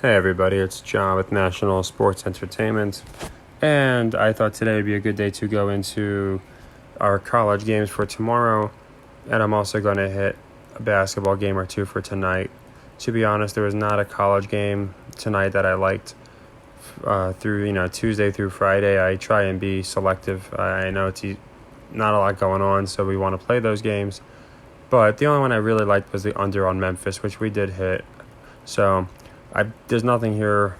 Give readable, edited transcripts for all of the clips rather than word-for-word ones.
Hey everybody, it's John with National Sports Entertainment, and I thought today would be a good day to go into our college games for tomorrow, and I'm also going to hit a basketball game or two for tonight. To be honest, there was not a college game tonight that I liked through Tuesday through Friday. I try and be selective. I know it's not a lot going on, so we want to play those games, but the only one I really liked was the under on Memphis, which we did hit. So there's nothing here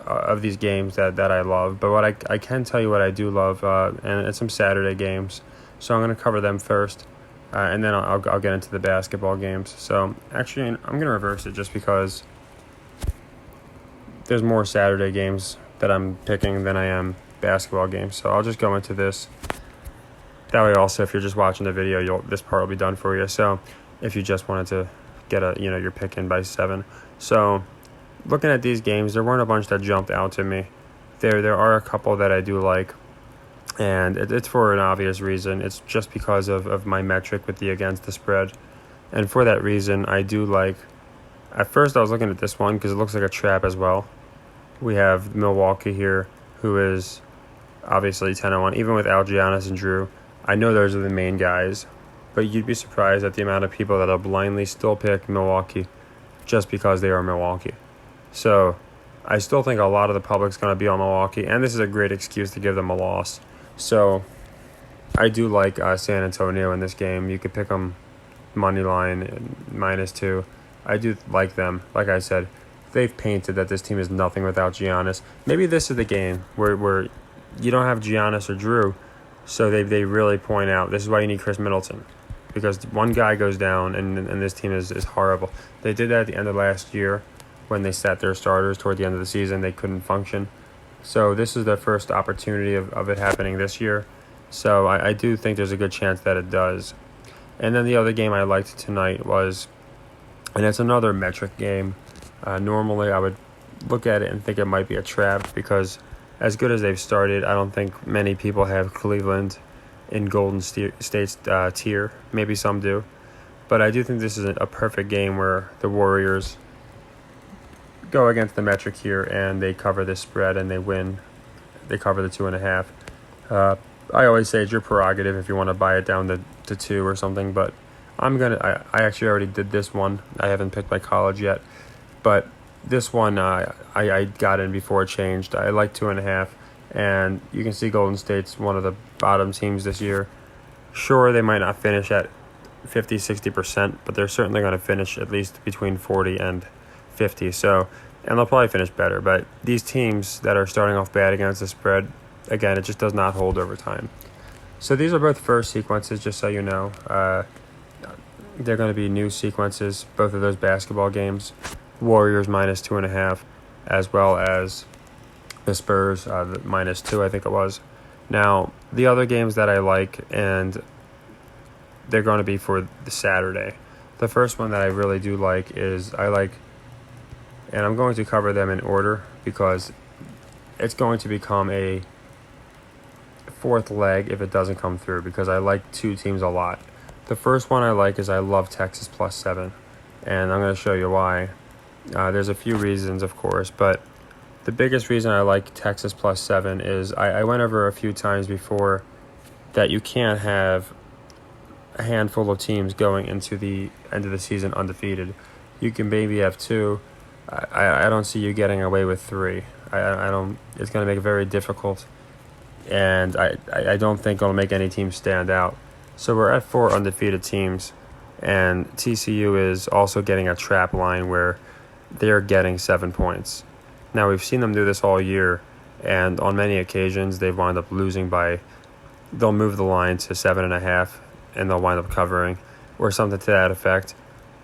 of these games that I love, but what I can tell you what I do love, and it's some Saturday games. So I'm going to cover them first, and then I'll get into the basketball games. So actually, I'm going to reverse it just because there's more Saturday games that I'm picking than I am basketball games. So I'll just go into this. That way also, if you're just watching the video, this part will be done for you. So if you just wanted to get your pick in by 7. So looking at these games, there weren't a bunch that jumped out to me. There are a couple that I do like, and it's for an obvious reason. It's just because of my metric with the against the spread. And for that reason, I do like, at first I was looking at this one because it looks like a trap as well. We have Milwaukee here, who is obviously 10-1, even with Giannis and Drew. I know those are the main guys, but you'd be surprised at the amount of people that'll blindly still pick Milwaukee just because they are Milwaukee. So I still think a lot of the public's going to be on Milwaukee, and this is a great excuse to give them a loss. So I do like San Antonio in this game. You could pick them money line -2. I do like them. Like I said, they've painted that this team is nothing without Giannis. Maybe this is the game where you don't have Giannis or Drew, so they really point out this is why you need Chris Middleton, because one guy goes down and this team is horrible. They did that at the end of last year when they sat their starters toward the end of the season. They couldn't function. So this is the first opportunity of it happening this year. So I do think there's a good chance that it does. And then the other game I liked tonight was, and it's another metric game. Normally I would look at it and think it might be a trap because as good as they've started, I don't think many people have Cleveland in Golden State's tier. Maybe some do. But I do think this is a perfect game where the Warriors go against the metric here and they cover this spread and they win. They cover the 2.5. I always say it's your prerogative if you want to buy it down to 2 or something, but I actually already did this one. I haven't picked my college yet, but this one I got in before it changed. I like 2.5, and you can see Golden State's one of the bottom teams this year. Sure, they might not finish at 50-60%, but they're certainly going to finish at least between 40 and 50. So, and they'll probably finish better. But these teams that are starting off bad against the spread, again, it just does not hold over time. So these are both first sequences, just so you know. They're going to be new sequences, both of those basketball games. Warriors -2.5, as well as the Spurs -2, I think it was. Now, the other games that I like, and they're going to be for the Saturday. The first one that I really do like is and I'm going to cover them in order because it's going to become a fourth leg if it doesn't come through, because I like two teams a lot. The first one I like is I love Texas +7, and I'm going to show you why. There's a few reasons, of course, but the biggest reason I like Texas +7 is I went over a few times before that you can't have a handful of teams going into the end of the season undefeated. You can maybe have 2. I don't see you getting away with 3. I don't. It's going to make it very difficult, and I don't think it'll make any team stand out. So we're at 4 undefeated teams, and TCU is also getting a trap line where they're getting 7 points. Now, we've seen them do this all year, and on many occasions they've wound up losing they'll move the line to 7.5, and they'll wind up covering, or something to that effect.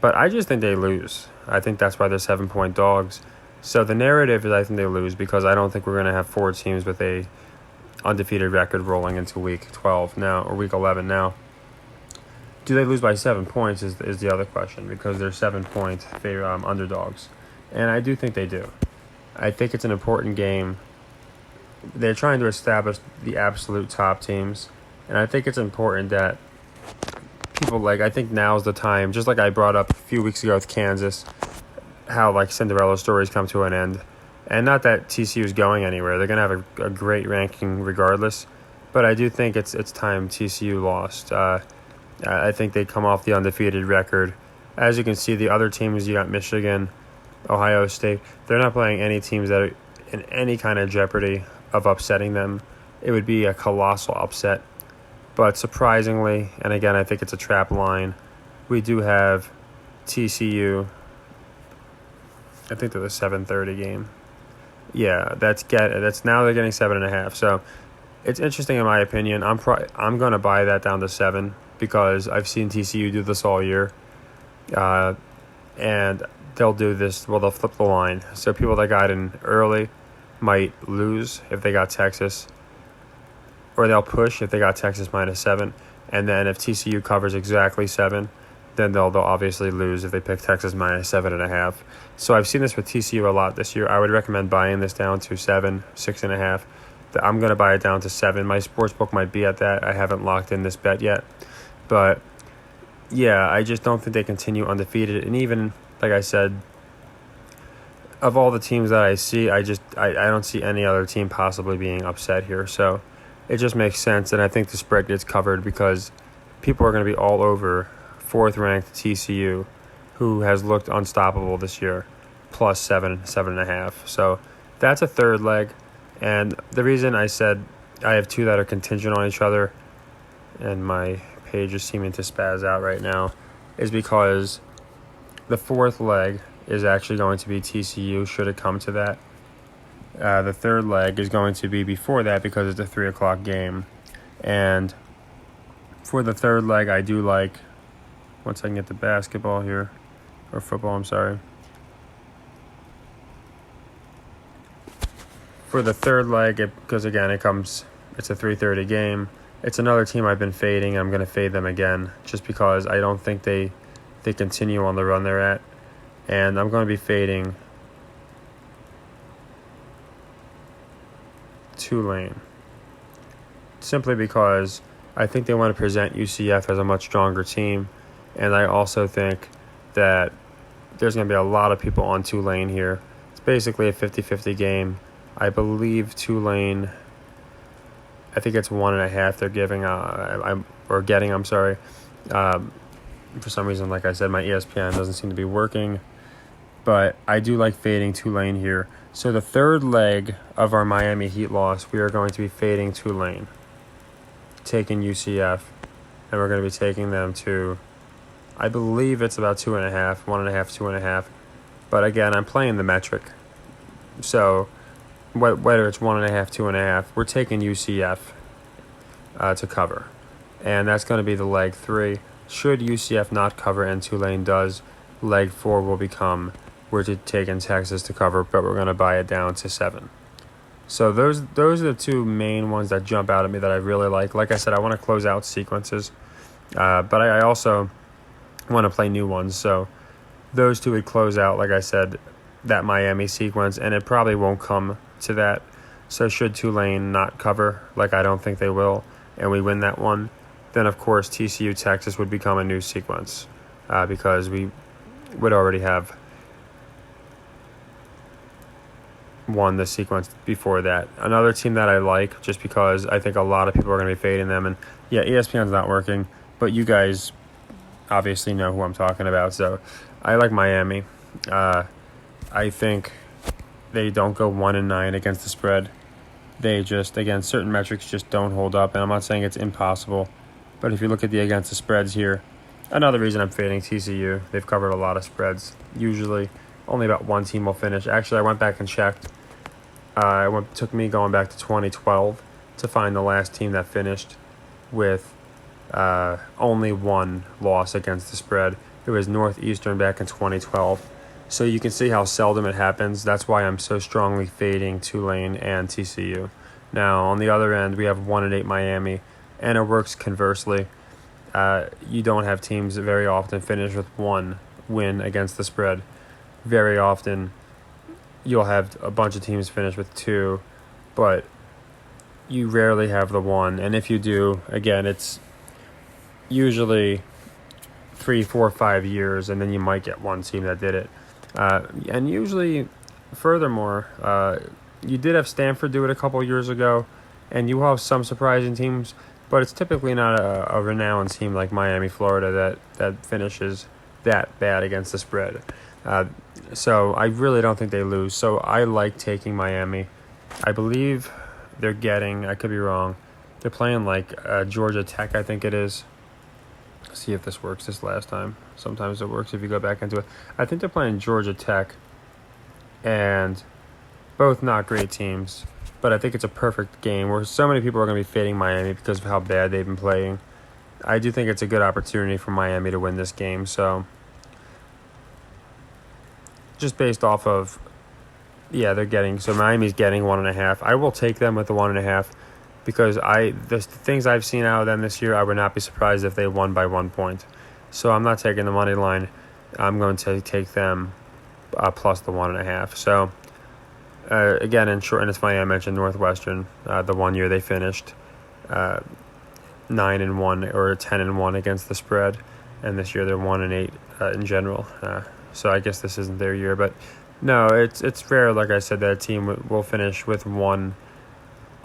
But I just think they lose. I think that's why they're 7-point dogs. So the narrative is I think they lose because I don't think we're going to have 4 teams with a undefeated record rolling into week 12 now, or week 11 now. Do they lose by 7 points is the other question, because they're 7-point underdogs. And I do think they do. I think it's an important game. They're trying to establish the absolute top teams. And I think it's important that people I think now's the time, just like I brought up a few weeks ago with Kansas, how like Cinderella stories come to an end. And not that TCU is going anywhere. They're going to have a great ranking regardless. But I do think it's time TCU lost. I think they come off the undefeated record. As you can see, the other teams, you got Michigan, Ohio State. They're not playing any teams that are in any kind of jeopardy of upsetting them. It would be a colossal upset. But surprisingly, and again, I think it's a trap line, we do have TCU. I think they're the 7:30 game. Yeah, that's now they're getting 7.5. So it's interesting in my opinion. I'm gonna buy that down to 7 because I've seen TCU do this all year, and they'll do this. Well, they'll flip the line. So people that got in early might lose if they got Texas, or they'll push if they got Texas -7, and then if TCU covers exactly 7, then they'll obviously lose if they pick Texas -7.5. So I've seen this with TCU a lot this year. I would recommend buying this down to 7, 6.5. I'm going to buy it down to 7. My sportsbook might be at that. I haven't locked in this bet yet. But, yeah, I just don't think they continue undefeated. And even, like I said, of all the teams that I see, I don't see any other team possibly being upset here. So it just makes sense. And I think the spread gets covered because people are going to be all over 4th-ranked TCU, who has looked unstoppable this year, plus 7, 7.5. So that's a third leg. And the reason I said I have 2 that are contingent on each other, and my page is seeming to spaz out right now, is because the 4th leg is actually going to be TCU, should it come to that. The 3rd leg is going to be before that because it's a 3 o'clock game. And for the 3rd leg, I do like, once I can get the basketball here, or football, I'm sorry. For the 3rd leg, because again, it's a 3:30 game. It's another team I've been fading. I'm going to fade them again just because I don't think they continue on the run they're at. And I'm going to be fading Tulane. Simply because I think they want to present UCF as a much stronger team. And I also think that there's going to be a lot of people on Tulane here. It's basically a 50-50 game. I believe Tulane, I think it's 1.5 they're giving, I'm sorry. For some reason, like I said, my ESPN doesn't seem to be working. But I do like fading Tulane here. So the 3rd leg of our Miami Heat loss, we are going to be fading Tulane, taking UCF, and we're going to be taking them to, I believe it's about 2.5, 1.5, 2.5. But again, I'm playing the metric. So whether it's 1.5, 2.5, we're taking UCF to cover. And that's going to be the leg 3. Should UCF not cover and Tulane does, leg 4 will become, we're taking Texas to cover, but we're going to buy it down to 7. So those are the 2 main ones that jump out at me that I really like. Like I said, I want to close out sequences, but I also want to play new ones. So those 2 would close out, like I said, that Miami sequence, and it probably won't come to that. So should Tulane not cover, like I don't think they will, and we win that one, then of course TCU Texas would become a new sequence because we would already have won the sequence before that. Another team that I like, just because I think a lot of people are going to be fading them, and yeah, ESPN's not working, but you guys obviously know who I'm talking about. So I like Miami. I think they don't go 1-9 against the spread. They just, again, certain metrics just don't hold up, and I'm not saying it's impossible, but if you look at the against the spreads here, another reason I'm fading TCU, they've covered a lot of spreads. Usually only about one team will finish. Actually, I went back and checked. It took me going back to 2012 to find the last team that finished with only one loss against the spread. It was Northeastern back in 2012. So you can see how seldom it happens. That's why I'm so strongly fading Tulane and TCU. Now, on the other end, we have 1-8 Miami, and it works conversely. You don't have teams that very often finish with one win against the spread. Very often, you'll have a bunch of teams finish with 2, but you rarely have the one. And if you do, again, it's usually 3, 4, 5 years, and then you might get one team that did it. And usually, furthermore, you did have Stanford do it a couple years ago, and you have some surprising teams, but it's typically not a renowned team like Miami, Florida that finishes that bad against the spread. So I really don't think they lose. So I like taking Miami. I believe they're getting, I could be wrong, they're playing like Georgia Tech, I think it is. See if this works this last time. Sometimes it works if you go back into it. I think they're playing Georgia Tech, and both not great teams, but I think it's a perfect game where so many people are going to be fading Miami because of how bad they've been playing. I do think it's a good opportunity for Miami to win this game, so just based off of, Miami's getting 1.5. I will take them with the 1.5 because the things I've seen out of them this year, I would not be surprised if they won by 1 point. So I'm not taking the money line. I'm going to take them plus the 1.5. So again, in short, and it's funny I mentioned Northwestern. The 1 year they finished 9-1 or 10-1 against the spread, and this year they're 1-8 in general. So I guess this isn't their year, but no, it's rare. Like I said, that a team will finish with 1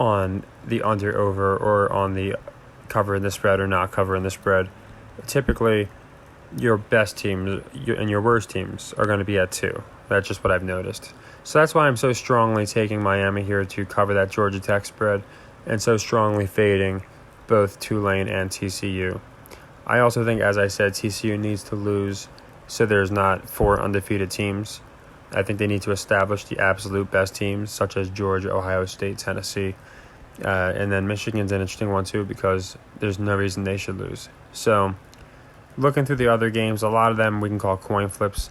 on the under over or on the cover in the spread or not cover in the spread. Typically, your best teams and your worst teams are going to be at 2. That's just what I've noticed. So that's why I'm so strongly taking Miami here to cover that Georgia Tech spread and so strongly fading both Tulane and TCU. I also think, as I said, TCU needs to lose so there's not 4 undefeated teams. I think they need to establish the absolute best teams, such as Georgia, Ohio State, Tennessee. And then Michigan's an interesting one, too, because there's no reason they should lose. So, looking through the other games, a lot of them we can call coin flips.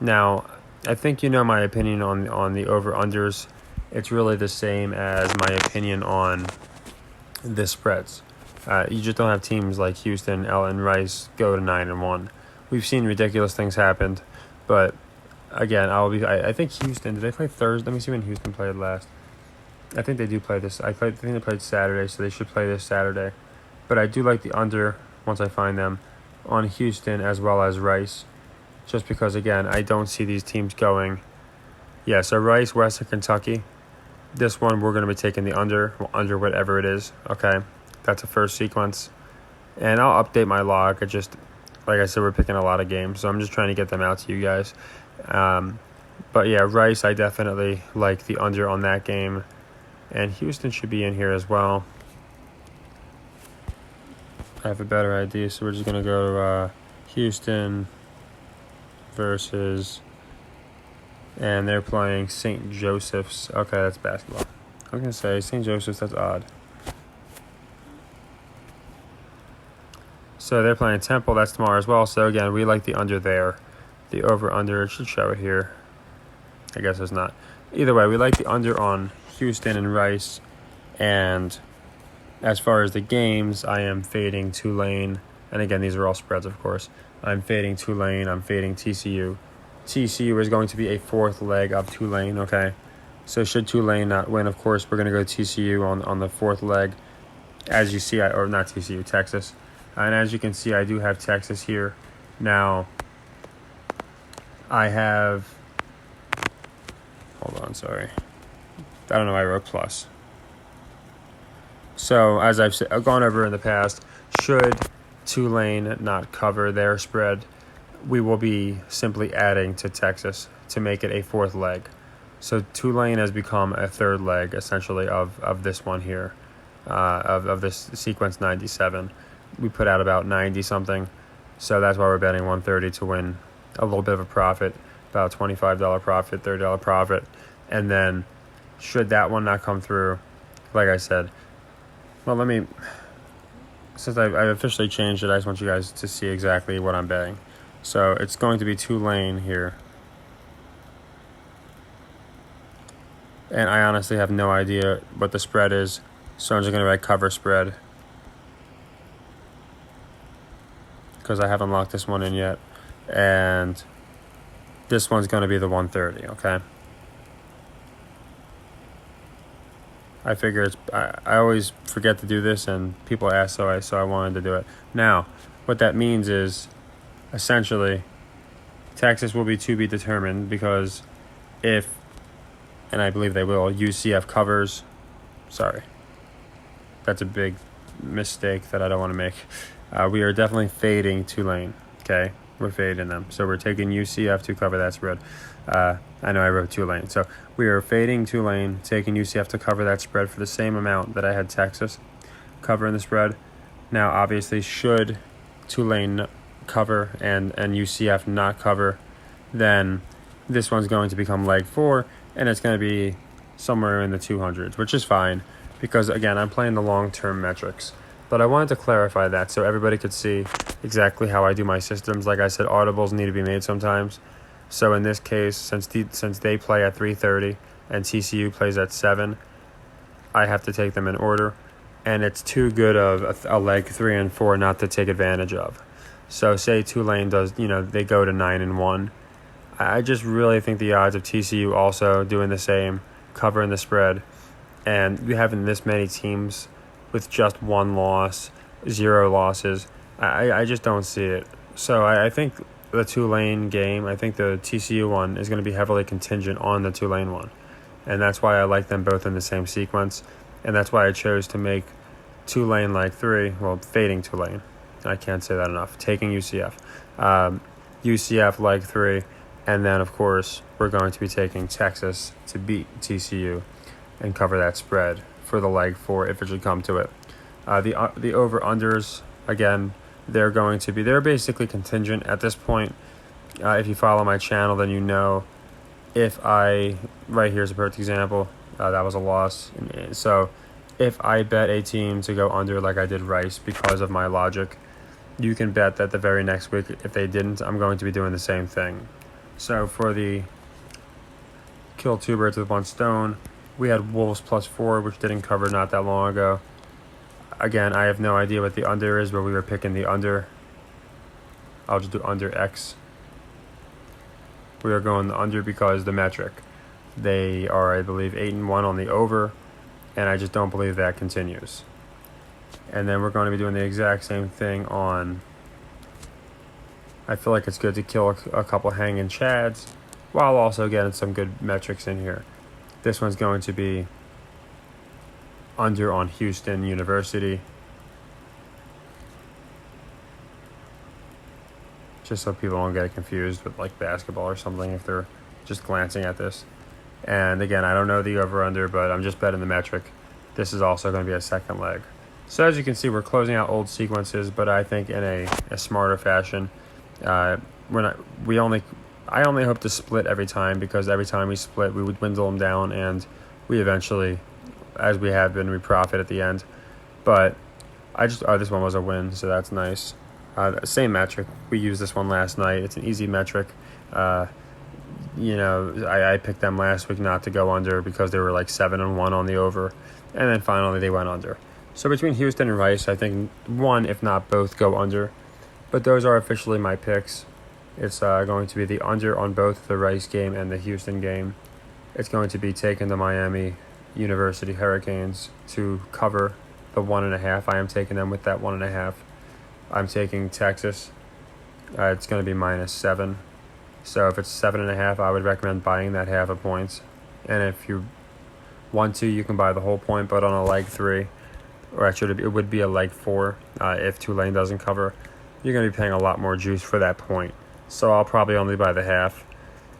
Now, I think you know my opinion on the over-unders. It's really the same as my opinion on the spreads. You just don't have teams like Houston, and Rice go to 9-1. We've seen ridiculous things happen, but again, I think Houston, did they play Thursday? Let me see when Houston played last. I think they do play this. I think they played Saturday, so they should play this Saturday. But I do like the under, once I find them, on Houston as well as Rice. Just because, again, I don't see these teams going. Yeah, so Rice, Western Kentucky. This one, we're going to be taking the under whatever it is. Okay, that's the first sequence. And I'll update my log. Like I said, we're picking a lot of games, so I'm just trying to get them out to you guys. But yeah, Rice, I definitely like the under on that game. And Houston should be in here as well. I have a better idea, so we're just going to go to Houston versus, and they're playing St. Joseph's. Okay, that's basketball. I was going to say St. Joseph's, that's odd. So they're playing Temple, that's tomorrow as well. So again, we like the under there. The over-under, it should show it here. I guess it's not. Either way, we like the under on Houston and Rice. And as far as the games, I am fading Tulane. And again, these are all spreads, of course. I'm fading Tulane. I'm fading TCU. TCU is going to be a 4th leg of Tulane, okay? So should Tulane not win, of course, we're going to go TCU on the 4th leg. As you see, or not TCU, Texas. And as you can see, I do have Texas here. Now, I have... Hold on, sorry. I don't know why I wrote plus. So, as I've gone over in the past, should Tulane not cover their spread, we will be simply adding to Texas to make it a 4th leg. So, Tulane has become a 3rd leg, essentially, of this one here, of this sequence 97. We put out about 90-something, so that's why we're betting 130 to win a little bit of a profit, about $25 profit, $30 profit. And then, should that one not come through, like I said, well, since I've officially changed it, I just want you guys to see exactly what I'm betting. So it's going to be Tulane here. And I honestly have no idea what the spread is, so I'm just going to write cover spread, because I haven't locked this one in yet. And this one's going to be the 130, okay? I figure I always forget to do this, and people ask, so I wanted to do it. Now, what that means is, essentially, Texas will be to be determined because if, and I believe they will, UCF covers. Sorry. That's a big mistake that I don't want to make. We are definitely fading Tulane, okay? We're fading them. So we're taking UCF to cover that spread. I know I wrote Tulane. So we are fading Tulane, taking UCF to cover that spread for the same amount that I had Texas covering the spread. Now, obviously, should Tulane cover and UCF not cover, then this one's going to become leg 4, and it's going to be somewhere in the 200s, which is fine because, again, I'm playing the long-term metrics. But I wanted to clarify that so everybody could see exactly how I do my systems. Like I said, audibles need to be made sometimes. So in this case, since they play at 3:30 and TCU plays at 7, I have to take them in order. And it's too good of a leg 3 and 4 not to take advantage of. So say Tulane does, they go to 9-1. I just really think the odds of TCU also doing the same, covering the spread, and you having this many teams with just 1 loss, 0 losses, I just don't see it. So I think the Tulane game, I think the TCU one is going to be heavily contingent on the Tulane one. And that's why I like them both in the same sequence. And that's why I chose to make Tulane leg 3, fading Tulane. I can't say that enough. Taking UCF. UCF leg 3. And then, of course, we're going to be taking Texas to beat TCU and cover that spread for the leg 4 if it should come to it. The over-unders, again, they're basically contingent at this point. If you follow my channel, then you know right here's a perfect example. That was a loss. So if I bet a team to go under like I did Rice because of my logic, you can bet that the very next week, if they didn't, I'm going to be doing the same thing. So for the kill 2 birds with 1 stone, we had Wolves +4, which didn't cover not that long ago. Again, I have no idea what the under is, but we were picking the under. I'll just do under X. We are going the under because the metric. They are, I believe, 8-1 on the over, and I just don't believe that continues. And then we're going to be doing the exact same thing on. I feel like it's good to kill a couple hanging chads while also getting some good metrics in here. This one's going to be under on Houston University. Just so people don't get confused with like basketball or something if they're just glancing at this. And again, I don't know the over-under, but I'm just betting the metric. This is also going to be a second leg. So as you can see, we're closing out old sequences, but I think in a smarter fashion. I only hope to split every time because every time we split, we would dwindle them down, and we eventually, as we have been, we profit at the end. But this one was a win, so that's nice. Same metric. We used this one last night. It's an easy metric. I picked them last week not to go under because they were like 7-1 on the over, and then finally they went under. So between Houston and Rice, I think one, if not both, go under. But those are officially my picks. It's going to be the under on both the Rice game and the Houston game. It's going to be taking the Miami University Hurricanes to cover the 1.5. I am taking them with that 1.5. I'm taking Texas. It's going to be -7. So if it's 7.5, I would recommend buying that half a point. And if you want to, you can buy the whole point, but on a leg 3, or actually it would be a leg 4 if Tulane doesn't cover. You're going to be paying a lot more juice for that point. So I'll probably only buy the half.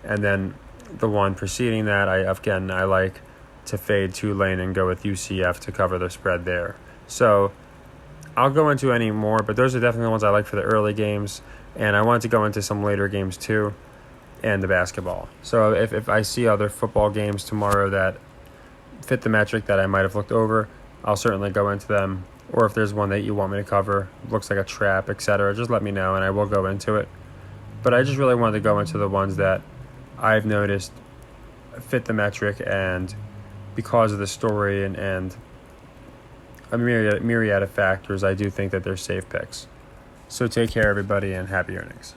And then the one preceding that, I like to fade Tulane and go with UCF to cover the spread there. So I'll go into any more, but those are definitely the ones I like for the early games. And I want to go into some later games too, and the basketball. So if I see other football games tomorrow that fit the metric that I might have looked over, I'll certainly go into them. Or if there's one that you want me to cover, looks like a trap, etc., just let me know and I will go into it. But I just really wanted to go into the ones that I've noticed fit the metric, and because of the story and a myriad of factors, I do think that they're safe picks. So take care, everybody, and happy earnings.